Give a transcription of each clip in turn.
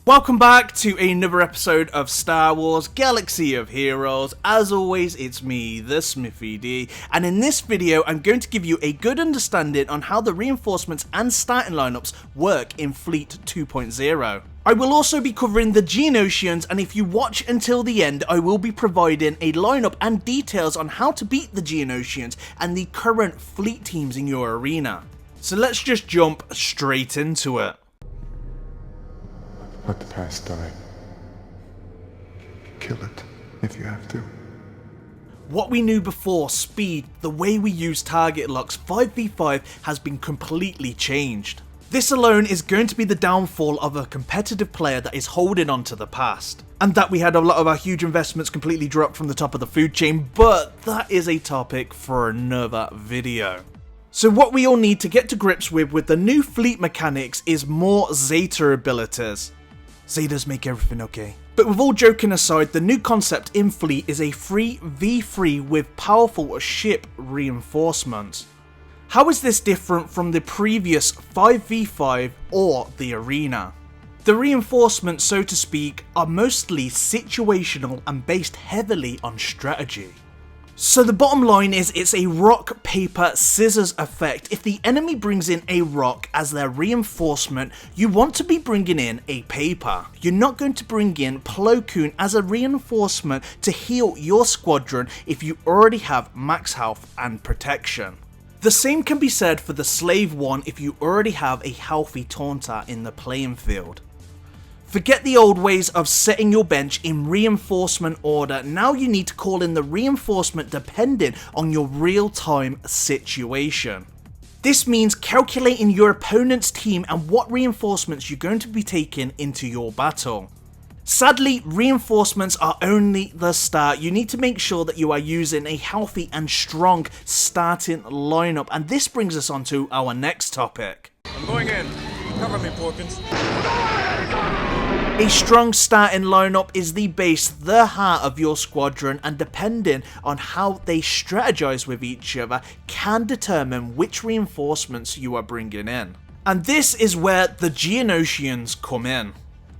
Welcome back to another episode of Star Wars Galaxy of Heroes. As always, it's me, the Smithy D, and in this video I'm going to give you a good understanding on how the reinforcements and starting lineups work in Fleet 2.0. I will also be covering the Geonosians, and if you watch until the end, I will be providing a lineup and details on how to beat the Geonosians and the current fleet teams in your arena. So let's just jump straight into it. Let the past die. Kill it, if you have to. What we knew before, speed, the way we use target locks, 5v5 has been completely changed. This alone is going to be the downfall of a competitive player that is holding on to the past. And that we had a lot of our huge investments completely dropped from the top of the food chain, but that is a topic for another video. So what we all need to get to grips with the new fleet mechanics is more Zeta abilities. Zetas make everything okay. But with all joking aside, the new concept in Fleet is a 3v3 with powerful ship reinforcements. How is this different from the previous 5v5 or the arena? The reinforcements, so to speak, are mostly situational and based heavily on strategy. So the bottom line is it's a rock, paper, scissors effect. If the enemy brings in a rock as their reinforcement, you want to be bringing in a paper. You're not going to bring in Plo Koon as a reinforcement to heal your squadron if you already have max health and protection. The same can be said for the Slave one if you already have a healthy Taunter in the playing field. Forget the old ways of setting your bench in reinforcement order. Now you need to call in the reinforcement depending on your real-time situation. This means calculating your opponent's team and what reinforcements you're going to be taking into your battle. Sadly, reinforcements are only the start. You need to make sure that you are using a healthy and strong starting lineup, and this brings us on to our next topic. I'm going in. Cover me, Porkins. A strong starting lineup is the base, the heart of your squadron, and depending on how they strategize with each other can determine which reinforcements you are bringing in. And this is where the Geonosians come in.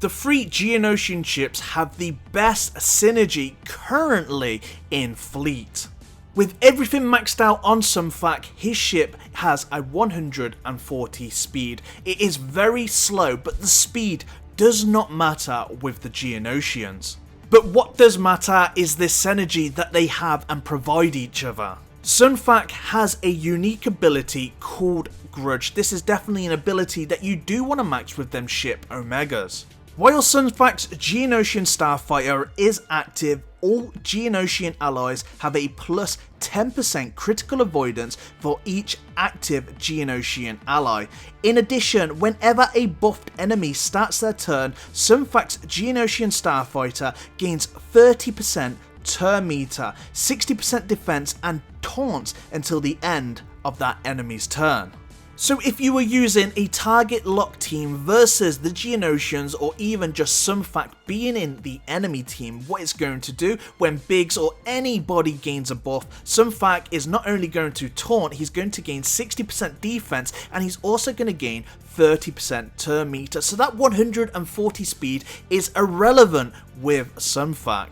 The 3 Geonosian ships have the best synergy currently in Fleet. With everything maxed out on Sunfac, his ship has a 140 speed. It is very slow, but the speed does not matter with the Geonosians. But what does matter is the synergy that they have and provide each other. Sunfac has a unique ability called Grudge. This is definitely an ability that you do want to max with them ship Omegas. While Sunfac's Geonosian Starfighter is active, all Geonosian allies have a plus 10% critical avoidance for each active Geonosian ally. In addition, whenever a buffed enemy starts their turn, Sunfac's Geonosian Starfighter gains 30% turn meter, 60% defense and taunts until the end of that enemy's turn. So if you were using a target lock team versus the Geonosians, or even just Sunfac being in the enemy team, what it's going to do when Biggs or anybody gains a buff, Sunfac is not only going to taunt, he's going to gain 60% defense, and he's also going to gain 30% turn meter. So that 140 speed is irrelevant with Sunfac.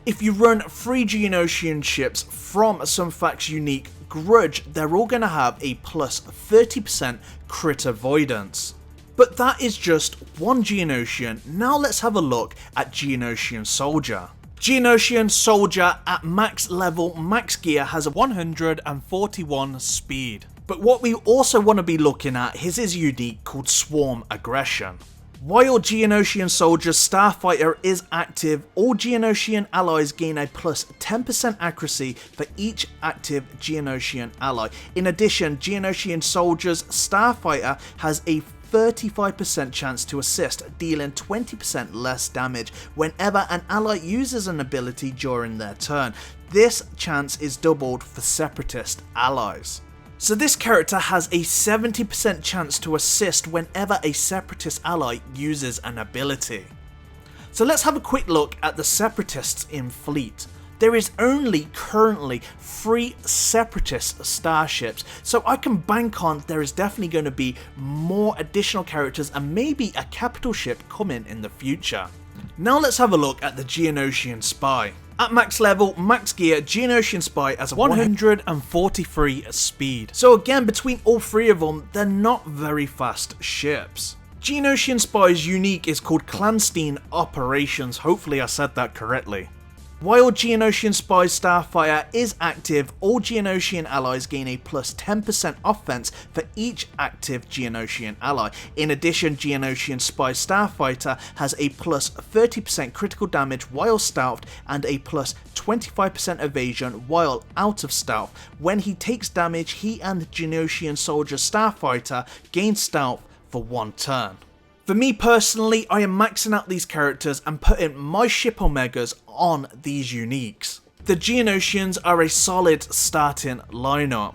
If you run 3 Geonosian ships from Sunfac's unique Grudge, they're all going to have a plus 30% crit avoidance. But that is just one Geonosian. Now let's have a look at Geonosian Soldier. Geonosian Soldier at max level, max gear, has a 141 speed. But what we also want to be looking at is his unique called Swarm Aggression. While Geonosian Soldier's Starfighter is active, all Geonosian allies gain a plus 10% accuracy for each active Geonosian ally. In addition, Geonosian Soldier's Starfighter has a 35% chance to assist, dealing 20% less damage whenever an ally uses an ability during their turn. This chance is doubled for Separatist allies. So this character has a 70% chance to assist whenever a Separatist ally uses an ability. So let's have a quick look at the Separatists in Fleet. there is only currently 3 separatist starships, so I can bank on there is definitely going to be more additional characters and maybe a capital ship coming in the future. Now let's have a look at the Geonosian Spy. At max level, max gear, Geonosian Spy has a 143 speed. So again, between all 3 of them, they're not very fast ships. Geonosian Spy's unique is called Clandestine Operations, hopefully I said that correctly. While Geonosian Spy's Starfighter is active, all Geonosian allies gain a plus 10% offense for each active Geonosian ally. In addition, Geonosian Spy Starfighter has a plus 30% critical damage while stealthed and a plus 25% evasion while out of stealth. When he takes damage, he and Geonosian Soldier Starfighter gain stealth for 1 turn. For me personally, I am maxing out these characters and putting my ship Omegas on these uniques. The Geonosians are a solid starting lineup.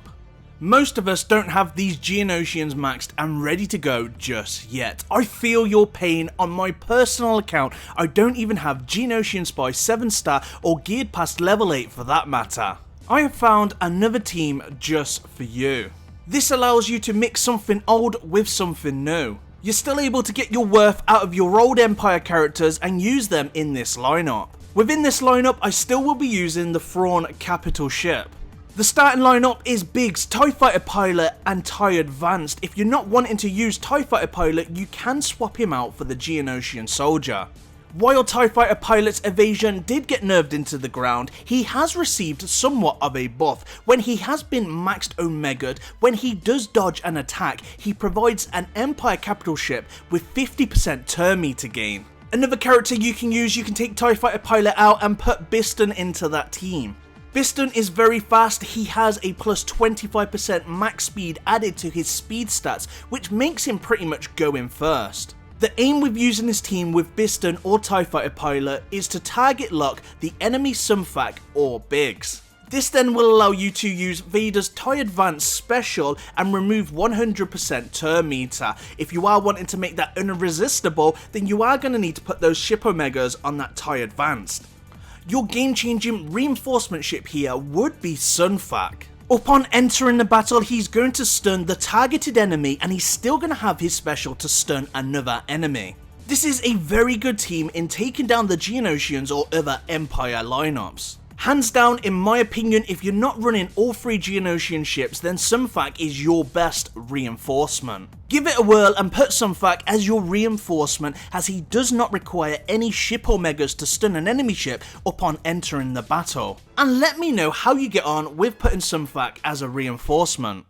Most of us don't have these Geonosians maxed and ready to go just yet. I feel your pain. On my personal account, I don't even have Geonosian Spy 7-star or geared past level 8 for that matter. I have found another team just for you. This allows you to mix something old with something new. You're still able to get your worth out of your old Empire characters and use them in this lineup. Within this lineup, I still will be using the Thrawn capital ship. The starting lineup is Biggs, TIE Fighter Pilot and TIE Advanced. If you're not wanting to use TIE Fighter Pilot, you can swap him out for the Geonosian Soldier. While TIE Fighter Pilot's evasion did get nerfed into the ground, he has received somewhat of a buff. When he has been maxed Omega'd, when he does dodge an attack, he provides an Empire capital ship with 50% turn meter gain. Another character you can use, you can take TIE Fighter Pilot out and put Biston into that team. Biston is very fast. He has a plus 25% max speed added to his speed stats, which makes him pretty much go in first. The aim with using this team with Biston or TIE Fighter Pilot is to target lock the enemy Sunfac or Biggs. This then will allow you to use Vader's TIE Advanced Special and remove 100% turn meter. If you are wanting to make that unresistible, then you are going to need to put those ship Omegas on that TIE Advanced. Your game-changing reinforcement ship here would be Sunfac. Upon entering the battle, he's going to stun the targeted enemy and he's still going to have his special to stun another enemy. This is a very good team in taking down the Geonosians or other Empire lineups. Hands down, in my opinion, if you're not running all 3 Geonosian ships, then Sunfac is your best reinforcement. Give it a whirl and put Sunfac as your reinforcement, as he does not require any ship Omegas to stun an enemy ship upon entering the battle. And let me know how you get on with putting Sunfac as a reinforcement.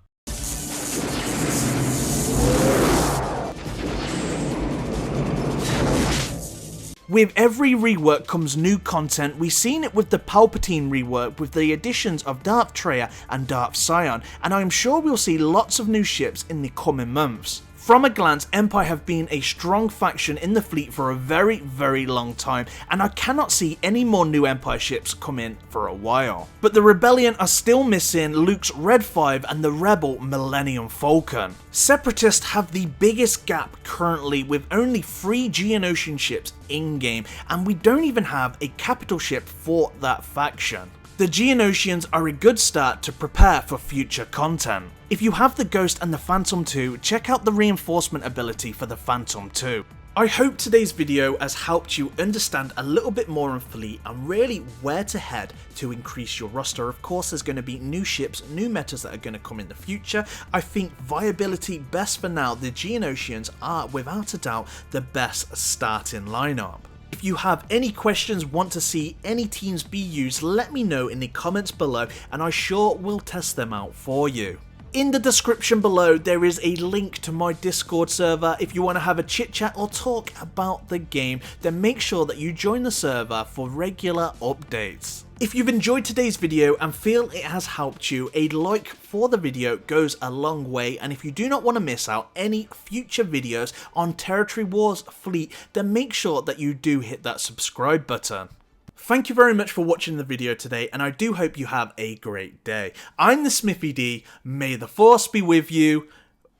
With every rework comes new content. We've seen it with the Palpatine rework with the additions of Darth Traya and Darth Sion, and I'm sure we'll see lots of new ships in the coming months. From a glance, Empire have been a strong faction in the fleet for a very long time, and I cannot see any more new Empire ships come in for a while. But the Rebellion are still missing Luke's Red 5 and the Rebel Millennium Falcon. Separatists have the biggest gap currently with only 3 Geonosian ships in-game, and we don't even have a capital ship for that faction. The Geonosians are a good start to prepare for future content. If you have the Ghost and the Phantom 2, check out the reinforcement ability for the Phantom 2. I hope today's video has helped you understand a little bit more on fleet and really where to head to increase your roster. Of course, there's going to be new ships, new metas that are going to come in the future. I think viability best for now, the Geonosians are without a doubt the best starting lineup. If you have any questions, want to see any teams be used, let me know in the comments below and I sure will test them out for you. In the description below there is a link to my Discord server. If you want to have a chit chat or talk about the game, then make sure that you join the server for regular updates. If you've enjoyed today's video and feel it has helped you, a like for the video goes a long way, and if you do not want to miss out any future videos on Territory Wars Fleet, then make sure that you do hit that subscribe button. Thank you very much for watching the video today, and I do hope you have a great day. I'm the Smithy D, may the Force be with you,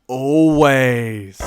always.